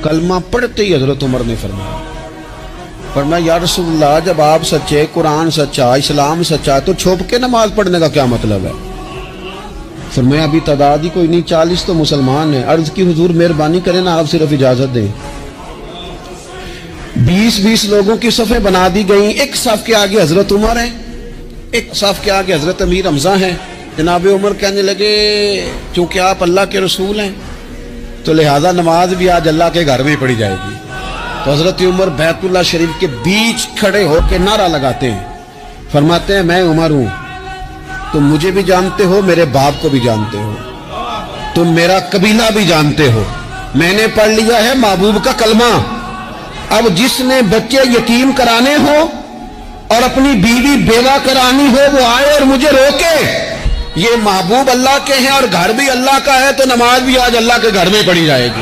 کلمہ پڑھتے ہی حضرت عمر نے فرمایا یا رسول اللہ جب آپ سچے، قرآن سچا، اسلام سچا، تو چھپ کے نماز پڑھنے کا کیا مطلب ہے؟ فرمایا ابھی تعداد ہی کوئی نہیں، 40 تو مسلمان ہیں۔ عرض کی حضور مہربانی کریں نا، آپ صرف اجازت دیں۔ 20 لوگوں کی صفیں بنا دی گئیں، ایک صف کے آگے حضرت عمر ہیں، ایک صف کے آگے حضرت امیر حمزہ ہیں۔ جناب عمر کہنے لگے چونکہ آپ اللہ کے رسول ہیں تو لہٰذا نماز بھی آج اللہ کے گھر میں پڑھی جائے گی۔ تو حضرت عمر بیت اللہ شریف کے بیچ کھڑے ہو کے نعرہ لگاتے ہیں، فرماتے ہیں میں عمر ہوں، تم مجھے بھی جانتے ہو، میرے باپ کو بھی جانتے ہو، تم میرا قبیلہ بھی جانتے ہو، میں نے پڑھ لیا ہے محبوب کا کلمہ۔ اب جس نے بچے یتیم کرانے ہو اور اپنی بیوی بیوہ کرانی ہو وہ آئے اور مجھے روکے، یہ محبوب اللہ کے ہیں اور گھر بھی اللہ کا ہے، تو نماز بھی آج اللہ کے گھر میں پڑھی جائے گی۔